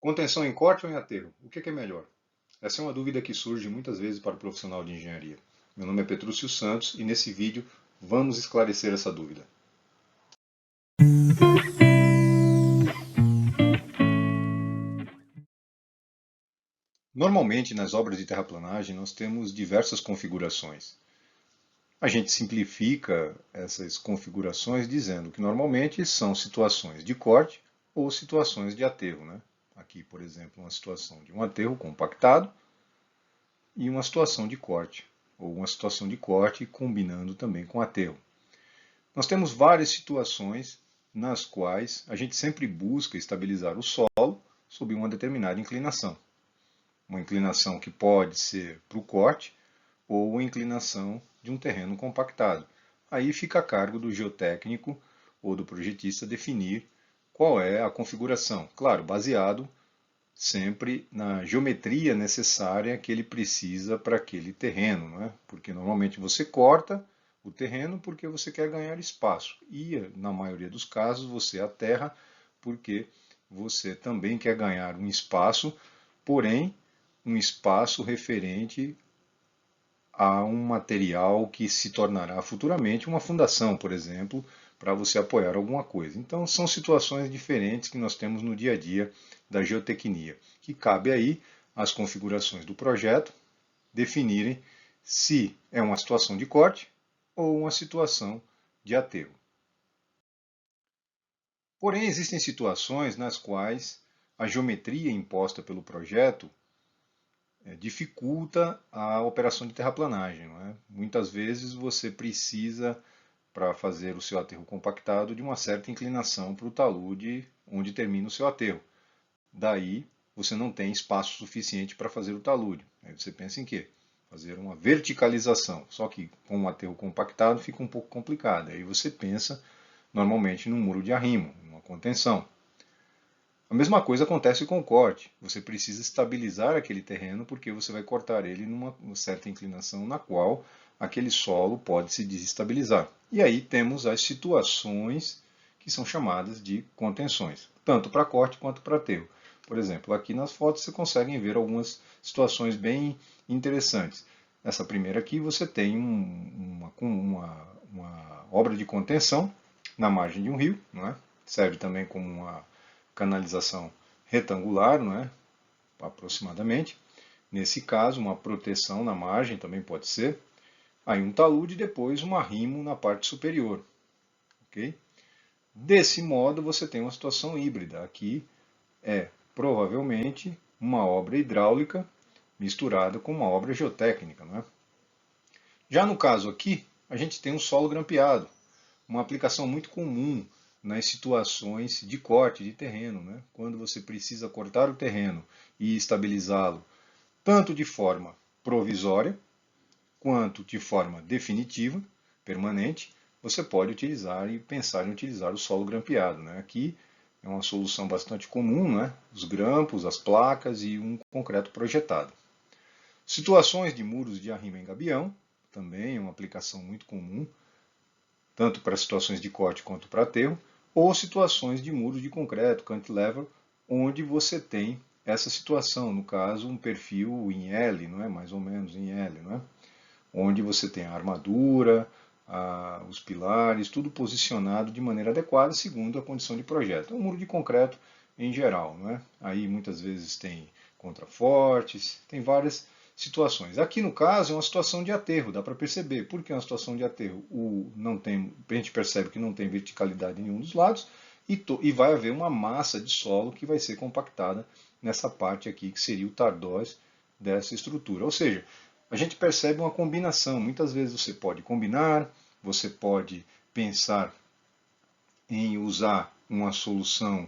Contenção em corte ou em aterro? O que é melhor? Essa é uma dúvida que surge muitas vezes para o profissional de engenharia. Meu nome é Petrúcio Santos e nesse vídeo vamos esclarecer essa dúvida. Normalmente nas obras de terraplanagem nós temos diversas configurações. A gente simplifica essas configurações dizendo que normalmente são situações de corte ou situações de aterro, né? Aqui, por exemplo, uma situação de um aterro compactado e uma situação de corte, ou uma situação de corte combinando também com aterro. Nós temos várias situações nas quais a gente sempre busca estabilizar o solo sob uma determinada inclinação. Uma inclinação que pode ser para o corte ou a inclinação de um terreno compactado. Aí fica a cargo do geotécnico ou do projetista definir qual é a configuração. Claro, baseado sempre na geometria necessária que ele precisa para aquele terreno, não é? Porque normalmente você corta o terreno porque você quer ganhar espaço e, na maioria dos casos, você aterra porque você também quer ganhar um espaço, porém, um espaço referente a um material que se tornará futuramente uma fundação, por exemplo, para você apoiar alguma coisa. Então, são situações diferentes que nós temos no dia a dia da geotecnia, que cabe aí às configurações do projeto definirem se é uma situação de corte ou uma situação de aterro. Porém, existem situações nas quais a geometria imposta pelo projeto dificulta a operação de terraplanagem. Não é? Muitas vezes você precisa, para fazer o seu aterro compactado, de uma certa inclinação para o talude onde termina o seu aterro. Daí você não tem espaço suficiente para fazer o talude. Aí você pensa em quê? Fazer uma verticalização. Só que com um aterro compactado fica um pouco complicado. Aí você pensa normalmente num muro de arrimo, numa contenção. A mesma coisa acontece com o corte. Você precisa estabilizar aquele terreno porque você vai cortar ele numa certa inclinação na qual aquele solo pode se desestabilizar. E aí temos as situações que são chamadas de contenções, tanto para corte quanto para aterro. Por exemplo, aqui nas fotos você consegue ver algumas situações bem interessantes. Nessa primeira aqui você tem uma obra de contenção na margem de um rio, não é? Serve também como uma canalização retangular, não é? Aproximadamente. Nesse caso, uma proteção na margem também pode ser. Aí um talude e depois um arrimo na parte superior. Okay? Desse modo, você tem uma situação híbrida. Aqui é provavelmente uma obra hidráulica misturada com uma obra geotécnica. Não é? Já no caso aqui, a gente tem um solo grampeado, uma aplicação muito comum nas situações de corte de terreno, né? Quando você precisa cortar o terreno e estabilizá-lo tanto de forma provisória quanto de forma definitiva, permanente, você pode utilizar e pensar em utilizar o solo grampeado. Né? Aqui é uma solução bastante comum, né? Os grampos, as placas e um concreto projetado. Situações de muros de arrimo em gabião, também é uma aplicação muito comum, tanto para situações de corte quanto para aterro, ou situações de muros de concreto, cantilever, onde você tem essa situação, no caso, um perfil em L, não é? Mais ou menos em L, não é? Onde você tem a armadura, os pilares, tudo posicionado de maneira adequada segundo a condição de projeto. É um muro de concreto em geral, não é? Aí muitas vezes tem contrafortes, tem várias situações. Aqui no caso é uma situação de aterro, dá para perceber. Por que é uma situação de aterro? A gente percebe que não tem verticalidade em nenhum dos lados e vai haver uma massa de solo que vai ser compactada nessa parte aqui, que seria o tardós dessa estrutura. Ou seja, a gente percebe uma combinação. Muitas vezes você pode combinar, você pode pensar em usar uma solução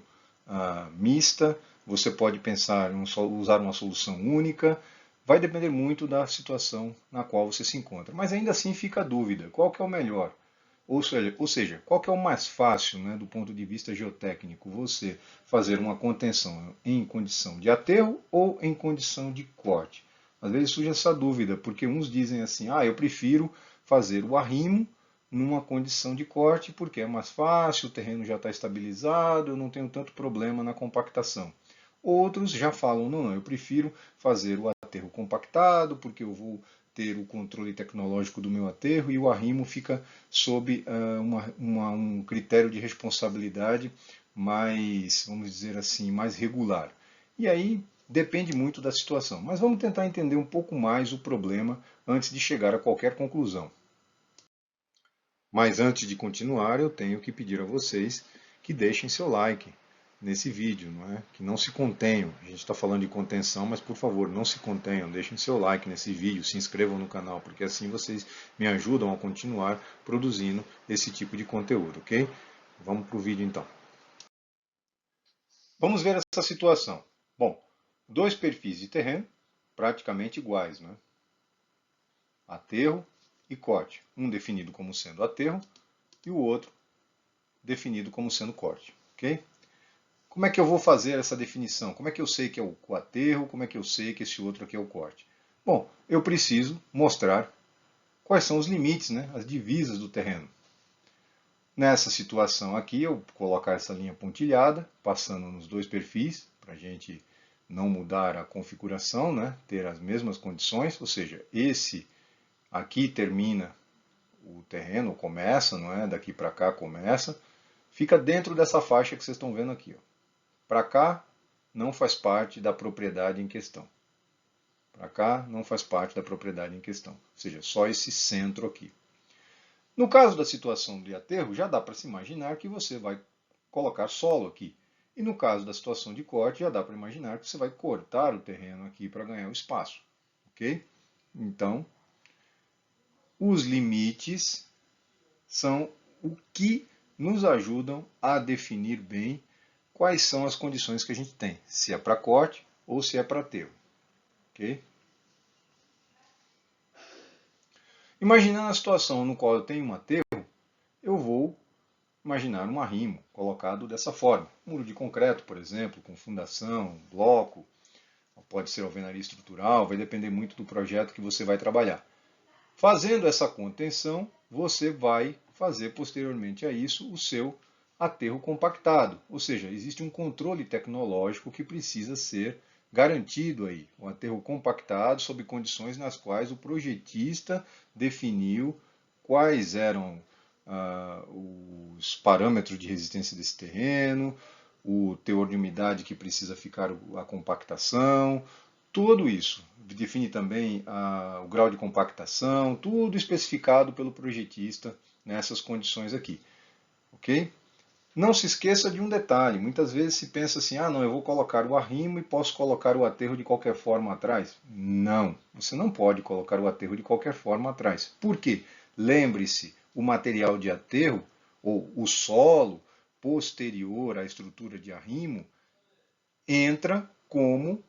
mista, você pode pensar em usar uma solução única, vai depender muito da situação na qual você se encontra. Mas ainda assim fica a dúvida, qual que é o melhor? Ou seja, qual que é o mais fácil, né, do ponto de vista geotécnico, você fazer uma contenção em condição de aterro ou em condição de corte? Às vezes surge essa dúvida, porque uns dizem assim, eu prefiro fazer o arrimo numa condição de corte porque é mais fácil, o terreno já está estabilizado, eu não tenho tanto problema na compactação. Outros já falam, não, eu prefiro fazer o aterro compactado, porque eu vou ter o controle tecnológico do meu aterro e o arrimo fica sob um critério de responsabilidade mais, vamos dizer assim, mais regular. E aí depende muito da situação. Mas vamos tentar entender um pouco mais o problema antes de chegar a qualquer conclusão. Mas antes de continuar, eu tenho que pedir a vocês que deixem seu like nesse vídeo, não é? Que não se contenham. A gente está falando de contenção, mas por favor, não se contenham. Deixem seu like nesse vídeo, se inscrevam no canal, porque assim vocês me ajudam a continuar produzindo esse tipo de conteúdo, ok? Vamos para o vídeo então. Vamos ver essa situação. Bom, dois perfis de terreno praticamente iguais, não é? Aterro e corte. Um definido como sendo aterro e o outro definido como sendo corte, ok? Como é que eu vou fazer essa definição? Como é que eu sei que é o aterro? Como é que eu sei que esse outro aqui é o corte? Bom, eu preciso mostrar quais são os limites, né, as divisas do terreno. Nessa situação aqui, eu vou colocar essa linha pontilhada, passando nos dois perfis, para a gente não mudar a configuração, né, ter as mesmas condições, ou seja, esse aqui termina o terreno, começa, não é? Daqui para cá começa, fica dentro dessa faixa que vocês estão vendo aqui, ó. Para cá, não faz parte da propriedade em questão. Para cá, não faz parte da propriedade em questão. Ou seja, só esse centro aqui. No caso da situação de aterro, já dá para se imaginar que você vai colocar solo aqui. E no caso da situação de corte, já dá para imaginar que você vai cortar o terreno aqui para ganhar o espaço. Ok? Então, os limites são o que nos ajudam a definir bem quais são as condições que a gente tem, se é para corte ou se é para aterro. Okay? Imaginando a situação no qual eu tenho um aterro, eu vou imaginar um arrimo colocado dessa forma. Muro de concreto, por exemplo, com fundação, bloco, pode ser alvenaria estrutural, vai depender muito do projeto que você vai trabalhar. Fazendo essa contenção, você vai fazer posteriormente a isso o seu aterro compactado, ou seja, existe um controle tecnológico que precisa ser garantido aí, um aterro compactado sob condições nas quais o projetista definiu quais eram os parâmetros de resistência desse terreno, o teor de umidade que precisa ficar a compactação, tudo isso. Define também o grau de compactação, tudo especificado pelo projetista nessas condições aqui. Ok? Não se esqueça de um detalhe. Muitas vezes se pensa assim, ah, não, eu vou colocar o arrimo e posso colocar o aterro de qualquer forma atrás. Não, você não pode colocar o aterro de qualquer forma atrás. Por quê? Lembre-se, o material de aterro, ou o solo posterior à estrutura de arrimo, entra como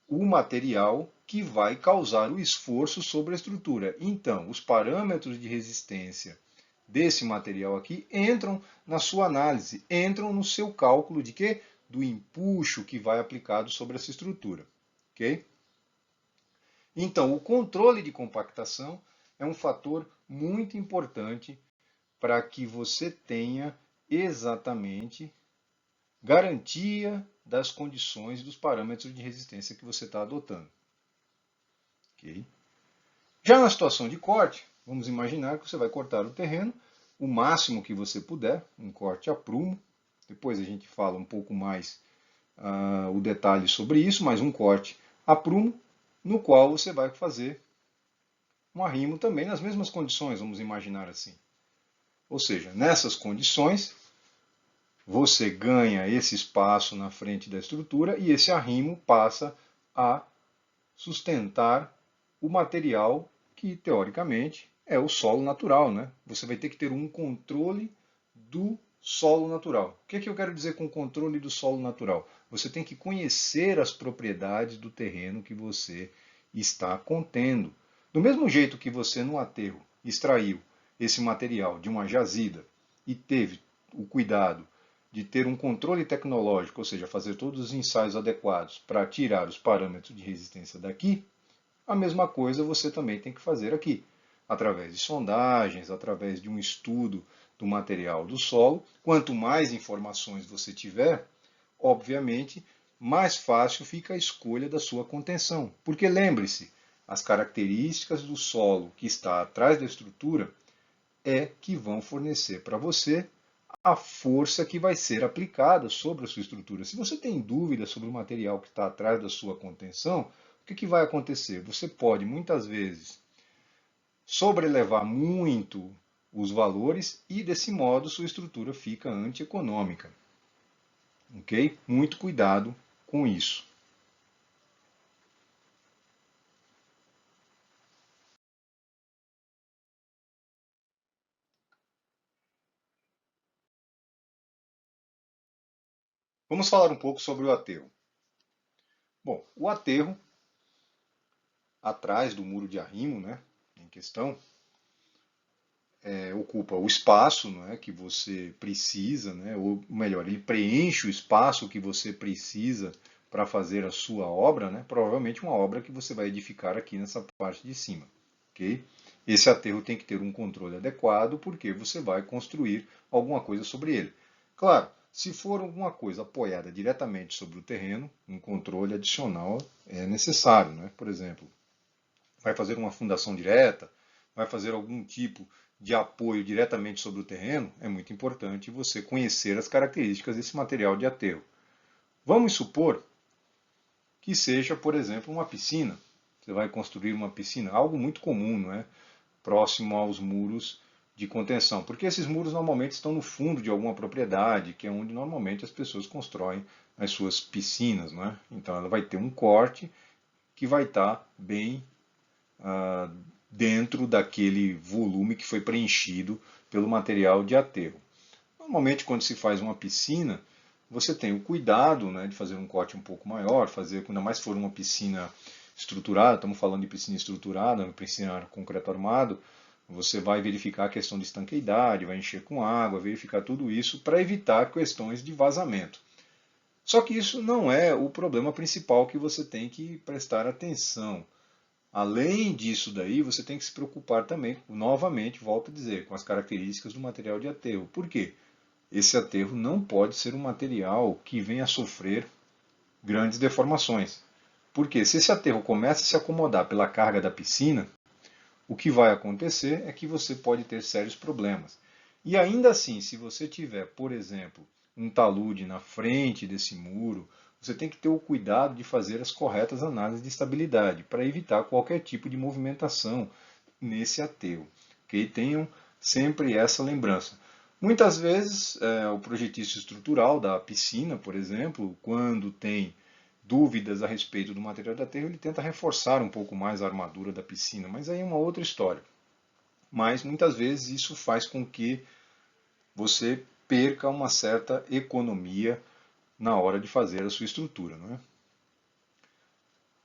o material que vai causar o esforço sobre a estrutura. Então, os parâmetros de resistência desse material aqui entram na sua análise, entram no seu cálculo de quê? Do empuxo que vai aplicado sobre essa estrutura. Ok? Então, o controle de compactação é um fator muito importante para que você tenha exatamente garantia das condições dos parâmetros de resistência que você está adotando. Okay? Já na situação de corte, vamos imaginar que você vai cortar o terreno o máximo que você puder, um corte a prumo. Depois a gente fala um pouco mais o detalhe sobre isso, mas um corte a prumo, no qual você vai fazer um arrimo também nas mesmas condições, vamos imaginar assim. Ou seja, nessas condições, você ganha esse espaço na frente da estrutura e esse arrimo passa a sustentar o material que, teoricamente, é o solo natural. Né? Você vai ter que ter um controle do solo natural. O que, eu quero dizer com controle do solo natural? Você tem que conhecer as propriedades do terreno que você está contendo. Do mesmo jeito que você, no aterro, extraiu esse material de uma jazida e teve o cuidado de ter um controle tecnológico, ou seja, fazer todos os ensaios adequados para tirar os parâmetros de resistência daqui, a mesma coisa você também tem que fazer aqui, através de sondagens, através de um estudo do material do solo. Quanto mais informações você tiver, obviamente, mais fácil fica a escolha da sua contenção. Porque lembre-se, as características do solo que está atrás da estrutura é que vão fornecer para você a força que vai ser aplicada sobre a sua estrutura. Se você tem dúvida sobre o material que está atrás da sua contenção, o que vai acontecer? Você pode, muitas vezes, sobrelevar muito os valores e, desse modo, sua estrutura fica antieconômica. Ok? Muito cuidado com isso. Vamos falar um pouco sobre o aterro. Bom, o aterro, atrás do muro de arrimo, né, em questão, ocupa o espaço, né, que você precisa, né, ou melhor, ele preenche o espaço que você precisa para fazer a sua obra, né, provavelmente uma obra que você vai edificar aqui nessa parte de cima. Okay? Esse aterro tem que ter um controle adequado, porque você vai construir alguma coisa sobre ele. Claro, se for alguma coisa apoiada diretamente sobre o terreno, um controle adicional é necessário. Né? Por exemplo, vai fazer uma fundação direta, vai fazer algum tipo de apoio diretamente sobre o terreno, é muito importante você conhecer as características desse material de aterro. Vamos supor que seja, por exemplo, uma piscina. Você vai construir uma piscina, algo muito comum, não é? Próximo aos muros de contenção, porque esses muros normalmente estão no fundo de alguma propriedade, que é onde normalmente as pessoas constroem as suas piscinas, não é? Então ela vai ter um corte que vai estar bem dentro daquele volume que foi preenchido pelo material de aterro. Normalmente, quando se faz uma piscina, você tem o cuidado, né, de fazer um corte um pouco maior, fazer, ainda mais se for uma piscina estruturada, estamos falando de piscina estruturada, uma piscina concreto armado, você vai verificar a questão de estanqueidade, vai encher com água, verificar tudo isso para evitar questões de vazamento. Só que isso não é o problema principal que você tem que prestar atenção. Além disso daí, você tem que se preocupar também, novamente, volto a dizer, com as características do material de aterro. Por quê? Esse aterro não pode ser um material que venha a sofrer grandes deformações. Porque se esse aterro começa a se acomodar pela carga da piscina, o que vai acontecer é que você pode ter sérios problemas. E ainda assim, se você tiver, por exemplo, um talude na frente desse muro, você tem que ter o cuidado de fazer as corretas análises de estabilidade para evitar qualquer tipo de movimentação nesse aterro. Okay? Tenham sempre essa lembrança. Muitas vezes, o projetista estrutural da piscina, por exemplo, quando tem dúvidas a respeito do material de aterro, ele tenta reforçar um pouco mais a armadura da piscina, mas aí é uma outra história. Mas muitas vezes isso faz com que você perca uma certa economia na hora de fazer a sua estrutura. Não é?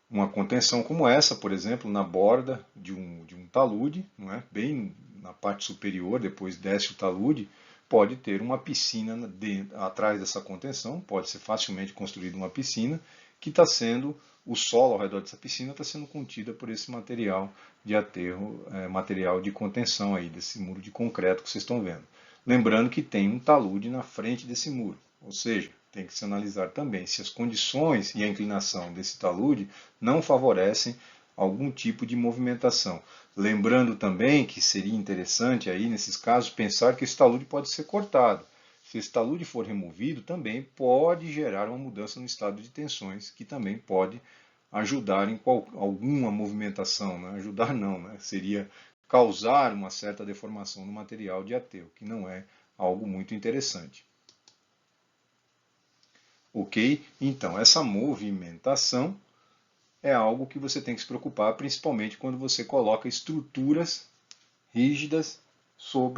Uma contenção como essa, por exemplo, na borda de um talude, não é? Bem na parte superior, depois desce o talude, pode ter uma piscina atrás dessa contenção, pode ser facilmente construída uma piscina, que está sendo, o solo ao redor dessa piscina está sendo contida por esse material de aterro, material de contenção aí, desse muro de concreto que vocês estão vendo. Lembrando que tem um talude na frente desse muro, ou seja, tem que se analisar também se as condições e a inclinação desse talude não favorecem algum tipo de movimentação. Lembrando também que seria interessante aí, nesses casos, pensar que esse talude pode ser cortado. Se esse talude for removido, também pode gerar uma mudança no estado de tensões, que também pode ajudar em alguma movimentação. Né? Ajudar não, né? Seria causar uma certa deformação no material de aterro, que não é algo muito interessante. Ok? Então, essa movimentação é algo que você tem que se preocupar, principalmente quando você coloca estruturas rígidas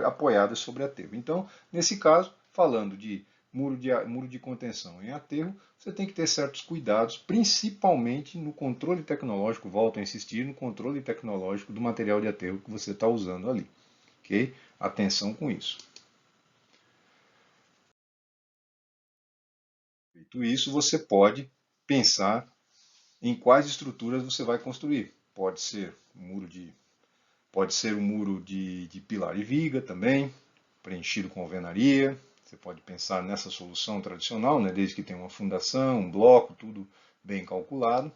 apoiadas sobre aterro. Então, nesse caso, falando de muro de contenção em aterro, você tem que ter certos cuidados, principalmente no controle tecnológico, volto a insistir, no controle tecnológico do material de aterro que você está usando ali. Ok? Atenção com isso. Feito isso, você pode pensar em quais estruturas você vai construir. Pode ser um muro de pilar e viga também, preenchido com alvenaria. Você pode pensar nessa solução tradicional, né, desde que tenha uma fundação, um bloco, tudo bem calculado.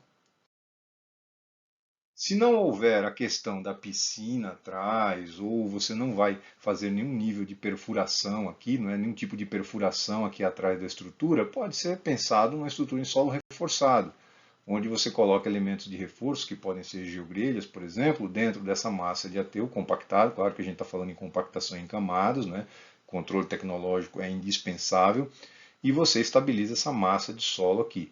Se não houver a questão da piscina atrás, ou você não vai fazer nenhum nível de perfuração aqui, não é nenhum tipo de perfuração aqui atrás da estrutura, pode ser pensado numa estrutura em solo reforçado, onde você coloca elementos de reforço, que podem ser geogrelhas, por exemplo, dentro dessa massa de aterro compactado. Claro que a gente está falando em compactação em camadas, né? Controle tecnológico é indispensável, e você estabiliza essa massa de solo aqui,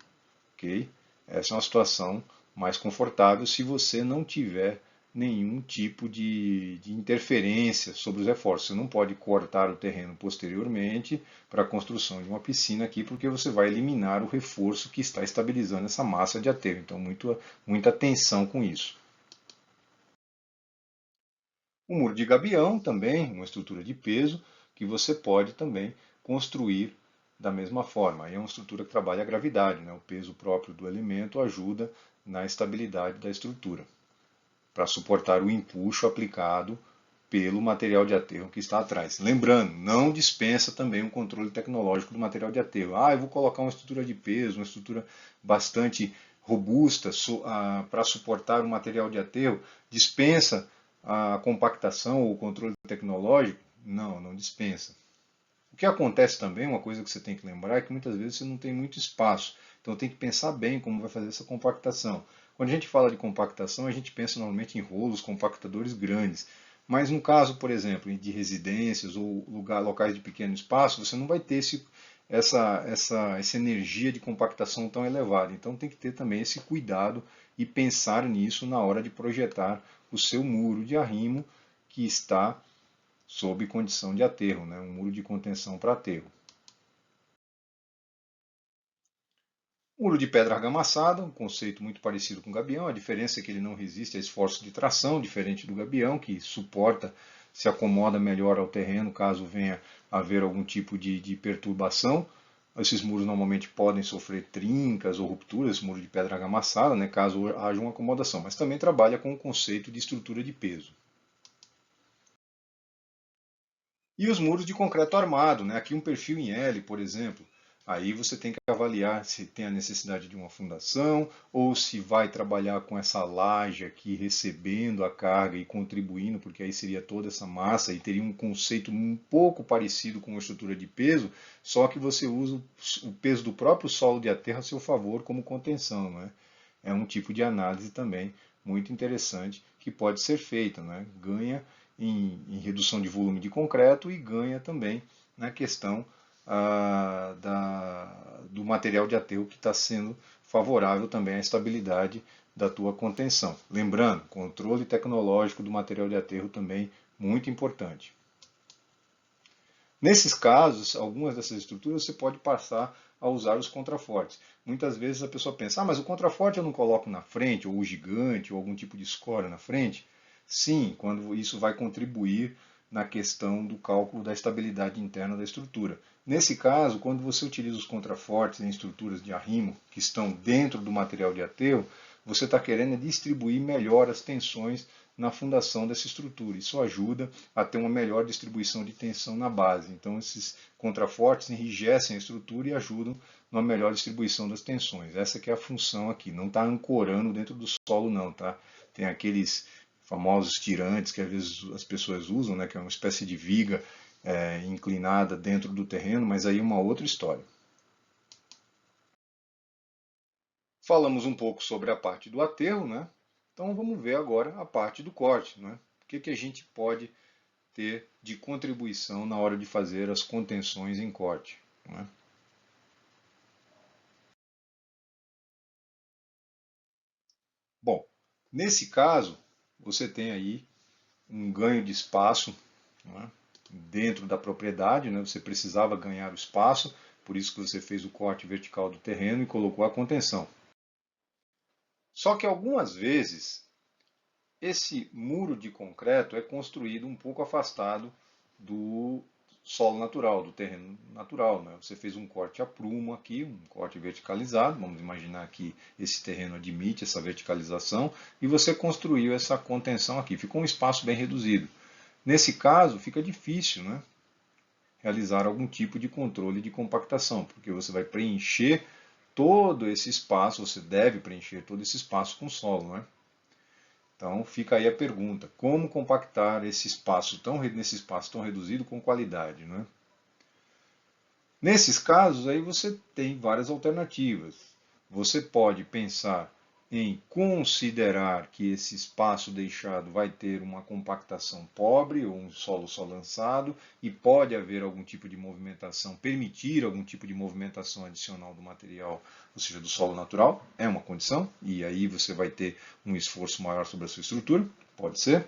ok? Essa é uma situação mais confortável se você não tiver nenhum tipo de interferência sobre os reforços. Você não pode cortar o terreno posteriormente para a construção de uma piscina aqui, porque você vai eliminar o reforço que está estabilizando essa massa de aterro. Então, muita atenção com isso. O muro de gabião também, uma estrutura de peso, que você pode também construir da mesma forma. Aí é uma estrutura que trabalha a gravidade, né? O peso próprio do elemento ajuda na estabilidade da estrutura, para suportar o empuxo aplicado pelo material de aterro que está atrás. Lembrando, não dispensa também um controle tecnológico do material de aterro. Eu vou colocar uma estrutura de peso, uma estrutura bastante robusta para suportar o material de aterro, dispensa a compactação ou o controle tecnológico? Não, não dispensa. O que acontece também, uma coisa que você tem que lembrar, é que muitas vezes você não tem muito espaço. Então tem que pensar bem como vai fazer essa compactação. Quando a gente fala de compactação, a gente pensa normalmente em rolos compactadores grandes. Mas no caso, por exemplo, de residências ou locais de pequeno espaço, você não vai ter essa energia de compactação tão elevada. Então tem que ter também esse cuidado e pensar nisso na hora de projetar o seu muro de arrimo que está sob condição de aterro, né? Um muro de contenção para aterro. Muro de pedra argamassada, um conceito muito parecido com o gabião. A diferença é que ele não resiste a esforço de tração, diferente do gabião, que suporta, se acomoda melhor ao terreno caso venha a haver algum tipo de perturbação. Esses muros normalmente podem sofrer trincas ou rupturas, esse muro de pedra argamassada, né, caso haja uma acomodação, mas também trabalha com o conceito de estrutura de peso. E os muros de concreto armado, né? Aqui um perfil em L, por exemplo. Aí você tem que avaliar se tem a necessidade de uma fundação ou se vai trabalhar com essa laje aqui recebendo a carga e contribuindo, porque aí seria toda essa massa e teria um conceito um pouco parecido com uma estrutura de peso, só que você usa o peso do próprio solo de aterro a seu favor como contenção, né? É um tipo de análise também muito interessante que pode ser feita, né? Ganha em redução de volume de concreto e ganha também na questão do material de aterro que está sendo favorável também à estabilidade da tua contenção. Lembrando, controle tecnológico do material de aterro também muito importante. Nesses casos, algumas dessas estruturas você pode passar a usar os contrafortes. Muitas vezes a pessoa pensa, mas o contraforte eu não coloco na frente, ou o gigante, ou algum tipo de escória na frente. Sim, quando isso vai contribuir na questão do cálculo da estabilidade interna da estrutura. Nesse caso, quando você utiliza os contrafortes em estruturas de arrimo que estão dentro do material de aterro, você está querendo distribuir melhor as tensões na fundação dessa estrutura. Isso ajuda a ter uma melhor distribuição de tensão na base. Então, esses contrafortes enrijecem a estrutura e ajudam numa melhor distribuição das tensões. Essa que é a função aqui. Não está ancorando dentro do solo, não. Tá? Tem aqueles famosos tirantes que às vezes as pessoas usam, né, que é uma espécie de viga inclinada dentro do terreno, mas aí é uma outra história. Falamos um pouco sobre a parte do aterro, né? Então vamos ver agora a parte do corte, né? O que a gente pode ter de contribuição na hora de fazer as contenções em corte, né? Bom, nesse caso, você tem aí um ganho de espaço, né, dentro da propriedade, né? Você precisava ganhar o espaço, por isso que você fez o corte vertical do terreno e colocou a contenção. Só que algumas vezes esse muro de concreto é construído um pouco afastado do solo natural, do terreno natural, né? Você fez um corte a prumo aqui, um corte verticalizado, vamos imaginar que esse terreno admite essa verticalização, e você construiu essa contenção aqui, ficou um espaço bem reduzido. Nesse caso, fica difícil, né? realizar algum tipo de controle de compactação, porque você vai preencher todo esse espaço, você deve preencher todo esse espaço com solo, né? Então fica aí a pergunta, como compactar nesse espaço tão reduzido com qualidade, né? Nesses casos aí você tem várias alternativas. Você pode pensar em considerar que esse espaço deixado vai ter uma compactação pobre ou um solo só lançado e pode haver algum tipo de movimentação, permitir algum tipo de movimentação adicional do material, ou seja, do solo natural, é uma condição, e aí você vai ter um esforço maior sobre a sua estrutura, pode ser.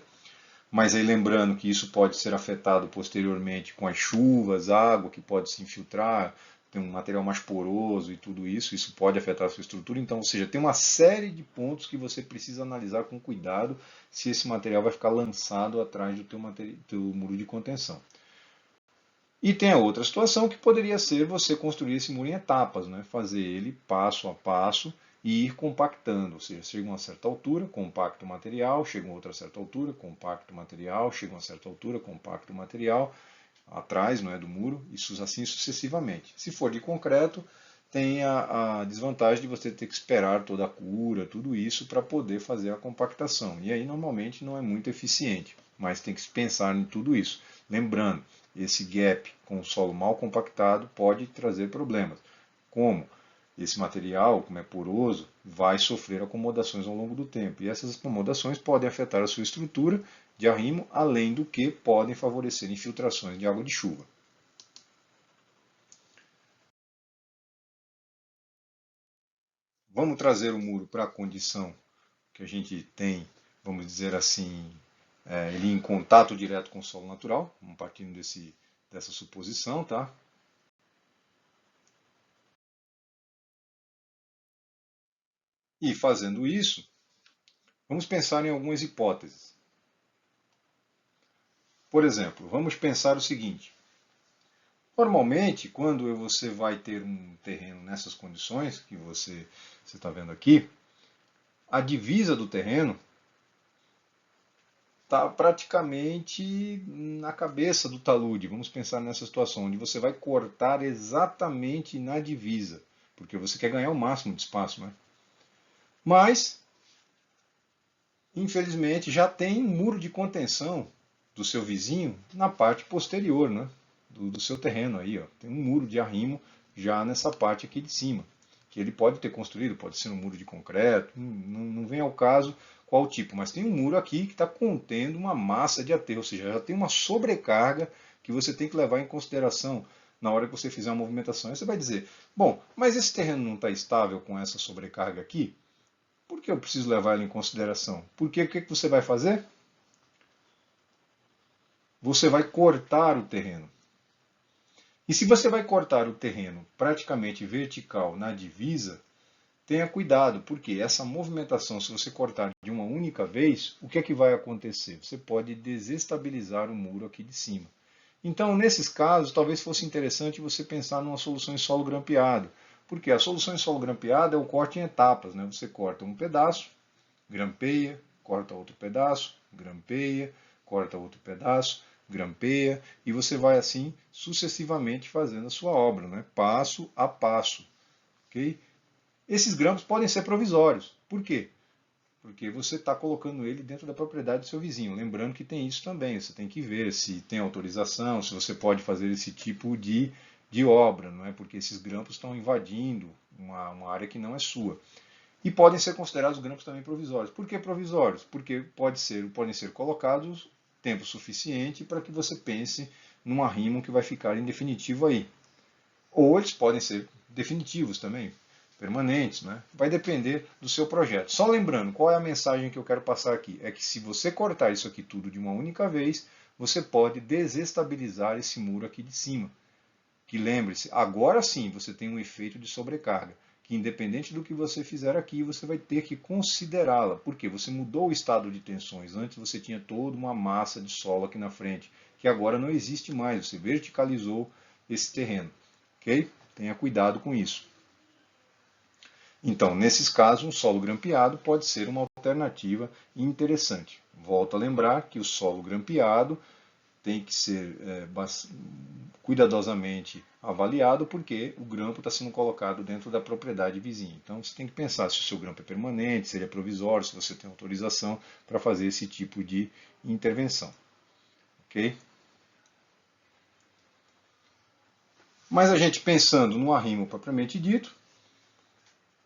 Mas aí lembrando que isso pode ser afetado posteriormente com as chuvas, água que pode se infiltrar, tem um material mais poroso e tudo isso, isso pode afetar a sua estrutura. Então, ou seja, tem uma série de pontos que você precisa analisar com cuidado se esse material vai ficar lançado atrás do teu muro de contenção. E tem a outra situação que poderia ser você construir esse muro em etapas, né? Fazer ele passo a passo e ir compactando, ou seja, chega a uma certa altura, compacta o material, chega a outra certa altura, compacta o material, chega a uma certa altura, compacta o material, atrás, não é, do muro, isso assim sucessivamente. Se for de concreto, tem a desvantagem de você ter que esperar toda a cura, tudo isso para poder fazer a compactação. E aí normalmente não é muito eficiente, mas tem que pensar em tudo isso. Lembrando, esse gap com o solo mal compactado pode trazer problemas. Como? Esse material, como é poroso, vai sofrer acomodações ao longo do tempo. E essas acomodações podem afetar a sua estrutura de arrimo, além do que podem favorecer infiltrações de água de chuva. Vamos trazer o muro para a condição que a gente tem, vamos dizer assim, ele em contato direto com o solo natural, partindo dessa suposição, tá? E fazendo isso, vamos pensar em algumas hipóteses. Por exemplo, vamos pensar o seguinte: normalmente, quando você vai ter um terreno nessas condições que você está vendo aqui, a divisa do terreno está praticamente na cabeça do talude. Vamos pensar nessa situação, onde você vai cortar exatamente na divisa, porque você quer ganhar o máximo de espaço, né? Mas, infelizmente, já tem um muro de contenção do seu vizinho na parte posterior, né? Do seu terreno aí, ó. Tem um muro de arrimo já nessa parte aqui de cima, que ele pode ter construído, pode ser um muro de concreto, não vem ao caso qual tipo, mas tem um muro aqui que está contendo uma massa de aterro, ou seja, já tem uma sobrecarga que você tem que levar em consideração na hora que você fizer uma movimentação. Aí você vai dizer, bom, mas esse terreno não está estável com essa sobrecarga aqui? Por que eu preciso levar ele em consideração? Porque o que você vai fazer? Você vai cortar o terreno. E se você vai cortar o terreno praticamente vertical na divisa, tenha cuidado, porque essa movimentação, se você cortar de uma única vez, o que é que vai acontecer? Você pode desestabilizar o muro aqui de cima. Então, nesses casos, talvez fosse interessante você pensar numa solução em solo grampeado, porque a solução em solo grampeado é o corte em etapas, né? Você corta um pedaço, grampeia, corta outro pedaço, grampeia, corta outro pedaço, grampeia, e você vai assim sucessivamente fazendo a sua obra, né? Passo a passo. Okay? Esses grampos podem ser provisórios. Por quê? Porque você está colocando ele dentro da propriedade do seu vizinho. Lembrando que tem isso também, você tem que ver se tem autorização, se você pode fazer esse tipo de obra, não é? Porque esses grampos estão invadindo uma área que não é sua. E podem ser considerados grampos também provisórios. Por que provisórios? Porque podem ser colocados tempo suficiente para que você pense num arrimo que vai ficar em definitivo aí. Ou eles podem ser definitivos também, permanentes, né? Vai depender do seu projeto. Só lembrando, qual é a mensagem que eu quero passar aqui? É que se você cortar isso aqui tudo de uma única vez, você pode desestabilizar esse muro aqui de cima. Que lembre-se, agora sim você tem um efeito de sobrecarga, que independente do que você fizer aqui, você vai ter que considerá-la, porque você mudou o estado de tensões. Antes você tinha toda uma massa de solo aqui na frente, que agora não existe mais, você verticalizou esse terreno. Ok? Tenha cuidado com isso. Então, nesses casos, um solo grampeado pode ser uma alternativa interessante. Volto a lembrar que o solo grampeado tem que ser cuidadosamente avaliado, porque o grampo está sendo colocado dentro da propriedade vizinha. Então você tem que pensar se o seu grampo é permanente, se ele é provisório, se você tem autorização para fazer esse tipo de intervenção. Ok? Mas a gente pensando no arrimo propriamente dito,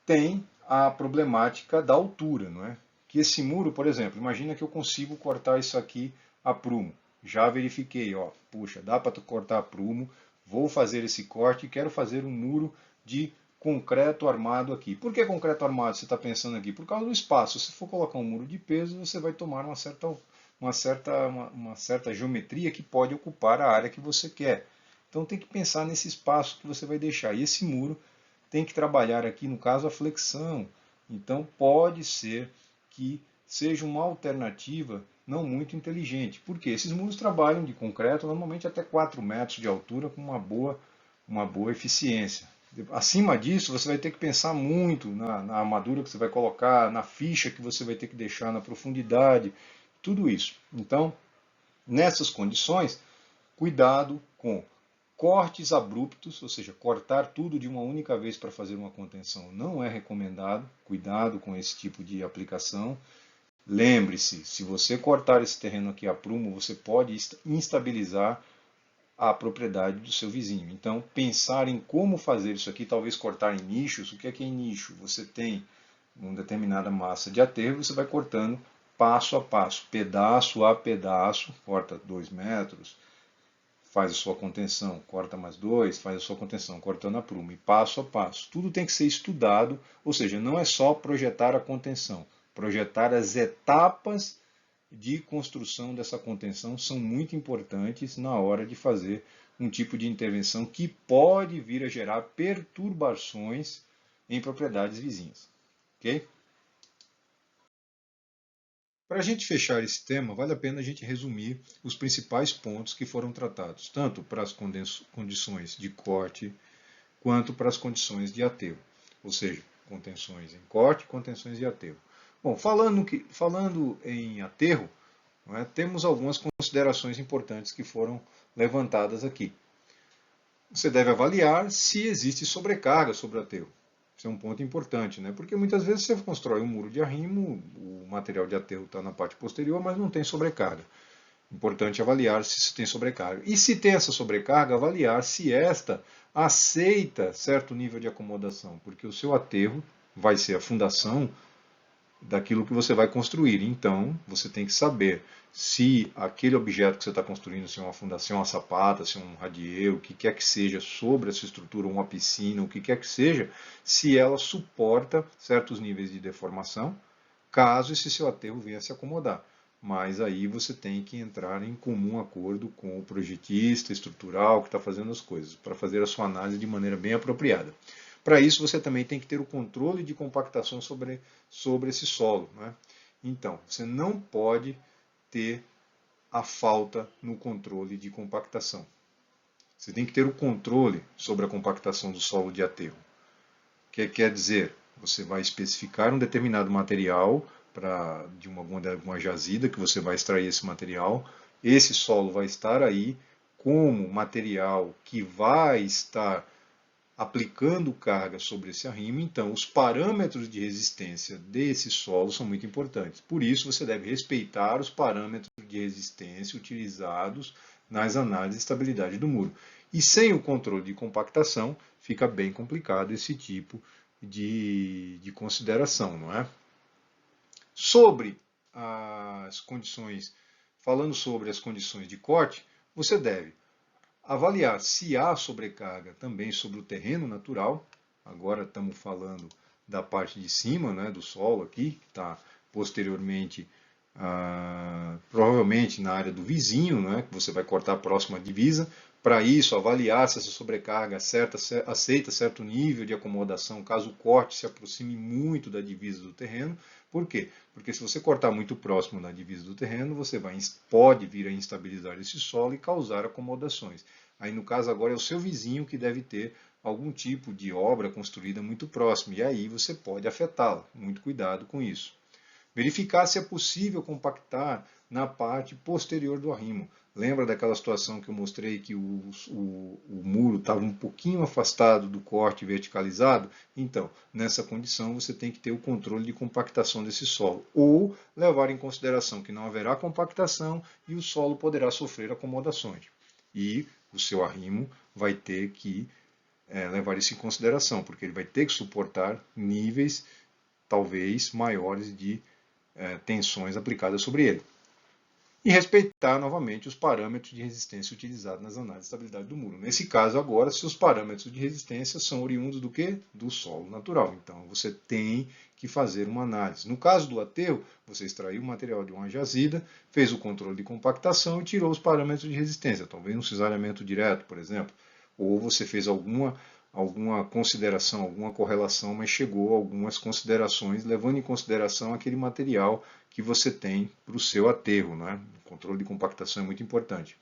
tem a problemática da altura, não é? Que esse muro, por exemplo, imagina que eu consigo cortar isso aqui a prumo. Já verifiquei, ó, puxa, dá para cortar a prumo, vou fazer esse corte e quero fazer um muro de concreto armado aqui. Por que concreto armado você está pensando aqui? Por causa do espaço. Se for colocar um muro de peso, você vai tomar uma certa geometria que pode ocupar a área que você quer. Então tem que pensar nesse espaço que você vai deixar. E esse muro tem que trabalhar aqui, no caso, a flexão. Então pode ser que seja uma alternativa não muito inteligente. Porque esses muros trabalham de concreto normalmente até 4 metros de altura com uma boa eficiência. Acima disso, você vai ter que pensar muito na armadura que você vai colocar, na ficha que você vai ter que deixar, na profundidade, tudo isso. Então, nessas condições, cuidado com cortes abruptos, ou seja, cortar tudo de uma única vez para fazer uma contenção não é recomendado. Cuidado com esse tipo de aplicação. Lembre-se, se você cortar esse terreno aqui a prumo, você pode instabilizar a propriedade do seu vizinho. Então, pensar em como fazer isso aqui, talvez cortar em nichos. O que é em nicho? Você tem uma determinada massa de aterro, você vai cortando passo a passo, pedaço a pedaço, corta 2 metros, faz a sua contenção, corta mais 2, faz a sua contenção, cortando a prumo, e passo a passo. Tudo tem que ser estudado, ou seja, não é só projetar a contenção. Projetar as etapas de construção dessa contenção são muito importantes na hora de fazer um tipo de intervenção que pode vir a gerar perturbações em propriedades vizinhas. Ok? Para a gente fechar esse tema, vale a pena a gente resumir os principais pontos que foram tratados, tanto para as condições de corte, quanto para as condições de aterro, ou seja, contenções em corte e contenções de aterro. Bom, falando em aterro, temos algumas considerações importantes que foram levantadas aqui. Você deve avaliar se existe sobrecarga sobre o aterro. Isso é um ponto importante, né? Porque muitas vezes você constrói um muro de arrimo, o material de aterro está na parte posterior, mas não tem sobrecarga. Importante avaliar se tem sobrecarga. E se tem essa sobrecarga, avaliar se esta aceita certo nível de acomodação, porque o seu aterro vai ser a fundação daquilo que você vai construir. Então, você tem que saber se aquele objeto que você está construindo, se é uma fundação, uma sapata, se é um radier, o que quer que seja sobre essa estrutura, uma piscina, o que quer que seja, se ela suporta certos níveis de deformação, caso esse seu aterro venha a se acomodar. Mas aí você tem que entrar em comum acordo com o projetista estrutural que está fazendo as coisas, para fazer a sua análise de maneira bem apropriada. Para isso, você também tem que ter o controle de compactação sobre esse solo. Né? Então, você não pode ter a falta no controle de compactação. Você tem que ter o controle sobre a compactação do solo de aterro. O que quer dizer? Você vai especificar um determinado material de uma jazida que você vai extrair esse material. Esse solo vai estar aí como material que vai estar aplicando carga sobre esse arrimo, então os parâmetros de resistência desse solo são muito importantes. Por isso, você deve respeitar os parâmetros de resistência utilizados nas análises de estabilidade do muro. E sem o controle de compactação, fica bem complicado esse tipo de consideração, não é? Sobre as condições, falando sobre as condições de corte, você deve avaliar se há sobrecarga também sobre o terreno natural. Agora estamos falando da parte de cima, né, do solo aqui, que está posteriormente, provavelmente na área do vizinho, né, que você vai cortar próximo à divisa. Para isso, avaliar se essa sobrecarga aceita certo nível de acomodação, caso o corte se aproxime muito da divisa do terreno. Por quê? Porque se você cortar muito próximo da divisa do terreno, você pode vir a instabilizar esse solo e causar acomodações. Aí, no caso, agora é o seu vizinho que deve ter algum tipo de obra construída muito próximo, e aí você pode afetá-la. Muito cuidado com isso. Verificar se é possível compactar na parte posterior do arrimo. Lembra daquela situação que eu mostrei que o muro estava um pouquinho afastado do corte verticalizado? Então, nessa condição, você tem que ter o controle de compactação desse solo, ou levar em consideração que não haverá compactação e o solo poderá sofrer acomodações. E o seu arrimo vai ter que levar isso em consideração, porque ele vai ter que suportar níveis talvez maiores de tensões aplicadas sobre ele. E respeitar novamente os parâmetros de resistência utilizados nas análises de estabilidade do muro. Nesse caso agora, seus parâmetros de resistência são oriundos do quê? Do solo natural. Então você tem que fazer uma análise. No caso do aterro, você extraiu o material de uma jazida, fez o controle de compactação e tirou os parâmetros de resistência, talvez um cisalhamento direto, por exemplo. Ou você fez alguma consideração, alguma correlação, mas chegou a algumas considerações, levando em consideração aquele material que você tem para o seu aterro. Né? O controle de compactação é muito importante.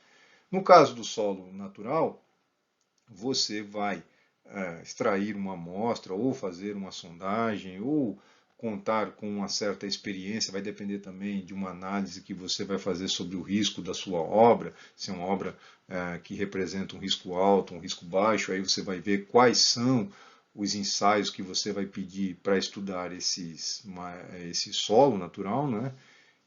No caso do solo natural, você vai extrair uma amostra, ou fazer uma sondagem, ou contar com uma certa experiência, vai depender também de uma análise que você vai fazer sobre o risco da sua obra, se é uma obra que representa um risco alto, um risco baixo, aí você vai ver quais são os ensaios que você vai pedir para estudar esse solo natural, né?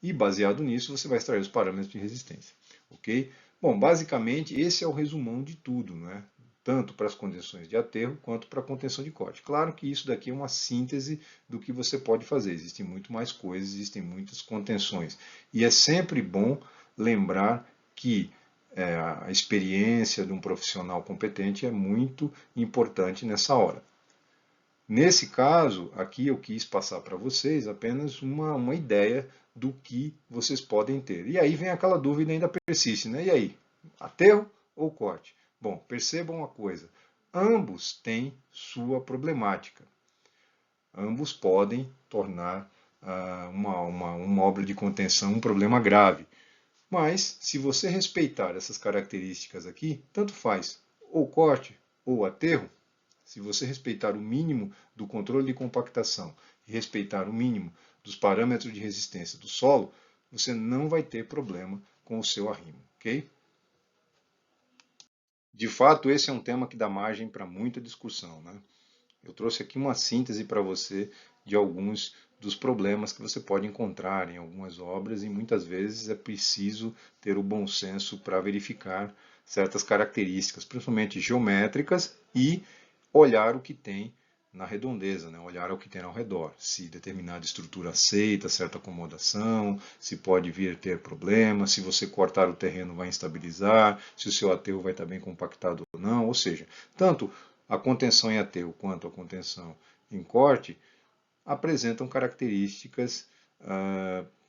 E baseado nisso você vai extrair os parâmetros de resistência, ok? Bom, basicamente esse é o resumão de tudo, né? Tanto para as condições de aterro quanto para a contenção de corte. Claro que isso daqui é uma síntese do que você pode fazer. Existem muito mais coisas, existem muitas contenções. E é sempre bom lembrar que a experiência de um profissional competente é muito importante nessa hora. Nesse caso, aqui eu quis passar para vocês apenas uma ideia do que vocês podem ter. E aí vem aquela dúvida ainda persiste, né? E aí, aterro ou corte? Bom, percebam uma coisa, ambos têm sua problemática. Ambos podem tornar uma obra de contenção um problema grave. Mas, se você respeitar essas características aqui, tanto faz, ou corte ou aterro, se você respeitar o mínimo do controle de compactação e respeitar o mínimo dos parâmetros de resistência do solo, você não vai ter problema com o seu arrimo, ok? De fato, esse é um tema que dá margem para muita discussão, né? Eu trouxe aqui uma síntese para você de alguns dos problemas que você pode encontrar em algumas obras e muitas vezes é preciso ter o bom senso para verificar certas características, principalmente geométricas, e olhar o que tem na redondeza, né? Olhar o que tem ao redor, se determinada estrutura aceita certa acomodação, se pode vir a ter problemas, se você cortar o terreno vai instabilizar, se o seu aterro vai estar bem compactado ou não, ou seja, tanto a contenção em aterro quanto a contenção em corte apresentam características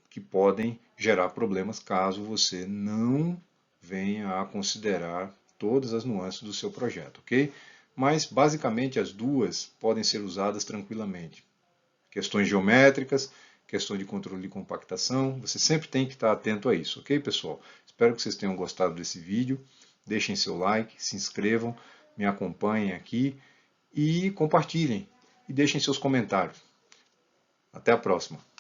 que podem gerar problemas caso você não venha a considerar todas as nuances do seu projeto, ok? Mas, basicamente, as duas podem ser usadas tranquilamente. Questões geométricas, questão de controle de compactação, você sempre tem que estar atento a isso, ok, pessoal? Espero que vocês tenham gostado desse vídeo. Deixem seu like, se inscrevam, me acompanhem aqui e compartilhem. E deixem seus comentários. Até a próxima!